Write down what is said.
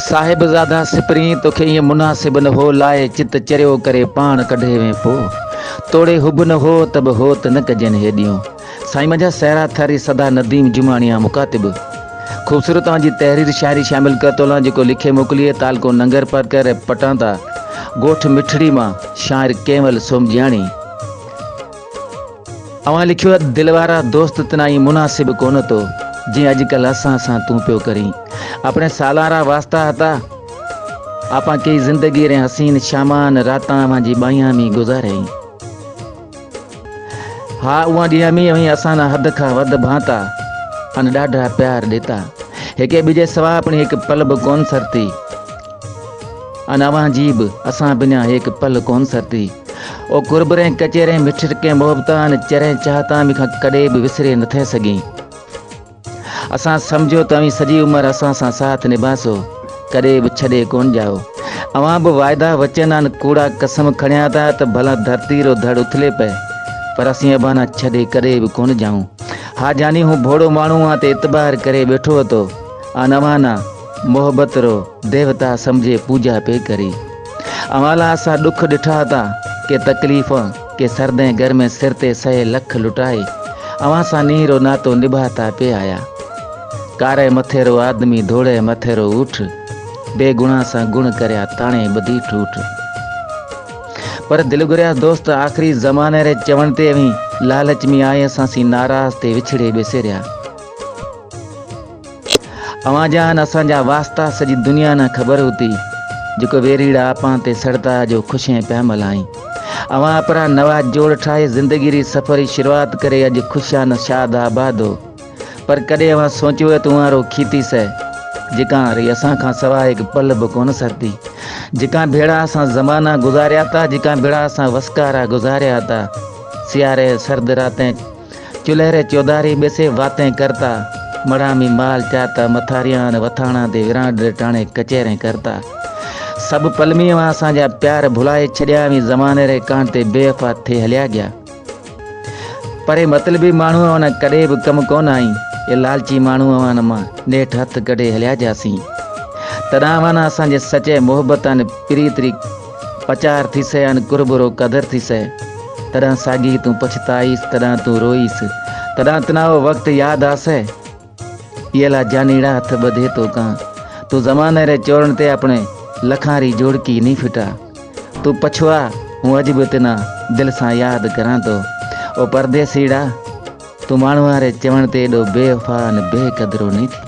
साहिबज़ादा सिपरी तोखे ईअं मुनासिब न हो लाए चित चरियो करे पाण कढे वे पो तोड़े हुब न हो तब हो त न कजनि हेॾियूं। साईं मुंहिंजा सहरा थारी सदा नदीम जुमाणिया मुकातिब खूबसूरत तव्हांजी तहरीर शायरी शामिल कर तोला जेको लिखे मोकिलिए तालको नंगर पर कर पटांदा गोठ मिठड़ी मां शाइर केवल सोमजियाणी। अवां लिखियो दिलवारा दोस्त तनाई मुनासिब कोन तो जी अजकल असां सां तू पियो करी अपने सालारा वास्ता हता आपा कई जिंदगी रे हसीन शामान रातां मांजी बाइयां में गुज़ारे। हाँ उहा ॾींहं में वही असां ना हद खां वध भांता अन ॾाढा प्यार ॾिता हिके ॿिए सवा अपनी एक पल बि कोन सरती अन अवां जी बि असां बिना एक पल कोन सरती ओ कुर्बरे कचेरे मिठिड़के मोहब्बतां अन चरे चाहता में कॾहिं बि विसरे न थे सघी। असां समझो तव्हीं सॼी उम्र असां सां साथ निभासो कॾहिं बि छॾे कोन जाओ। अवां बि वाइदा वचन आहिनि कूड़ा कसम खणिया था त भला धरती रो धड़ उथले पए पर असीं अबाना छॾे कॾहिं बि कोन जाऊं। हा जानी हूँ भोड़ो माण्हू आ ते इतबार करे वेठो હતો अनवाना मोहब्बत रो देवता समझे पूजा पे करी। अवाला असां दुख ॾिठा था के तकलीफ़ के सर्दे घर में सिर ते सहे लख लुटाए अवां सां नीरो नातो निभाता पे आया। कारे मथेरो आदमी धोड़े मथेरो उठ बेगुणा सा गुण करया ताणे बधी ठूठ। पर दिल गुरिया दोस्त आखिरी जमाने रे चवण ते भी लालच में आए असांसी नाराज ते विछड़े बेसेरिया। अवां जान असांजा वास्ता सजी दुनिया ना खबर होती जेको वेरीड़ा आपां ते सड़ता जो खुशें पिया मल्हाई। अवां अपना नवा जोड़ ठाए जिंदगी री सफ़र जी शुरुआत करे अज खुशान शाद आबाद हो पर कदे अवां सोचियो है तुम्हारो खीती से जिका री असां खां सवा एक पल बि कोन सरती जिका भेड़ा असां ज़माना गुज़ारिया था जिका भेड़ा असां वस्कारा गुज़ारिया था सियारे सर्द रातें चुल्हे चौधारी बेसे बातें करता मड़ा में माल चाता मथारियां वथाणा ते विरांड टाणे कचेरे करता सब पलमी असांजा प्यार भुलाए छड़िया भी ज़माने रे कान ते बेवफा थे हलिया गया। पर मतलबी माण्हू न कॾहिं बि कम कोन आई ये लालची माण्हू अवान मां नेठ हथ कढे हलिया जासीं तॾहिं अवाना असांजे सचे मोहब्बत अन प्रीत री पचार थी से अन कुर्बरो कदर थी से तॾहिं साॻी तूं पछताईस तॾहिं तूं रोईस तॾहिं तनाव वक्त याद आसे ये ला जानीड़ा हथ बधे तो कां तू ज़माने रे चोरन ते अपने लखारी जोड़की नहीं फिटा तू पछुआ हूँ अज भी तना दिल सां याद करां तो ओ परदेसीड़ा तू माण्हू रे चवण ते एॾो बेवफा न बेक़दरो नहीं थी।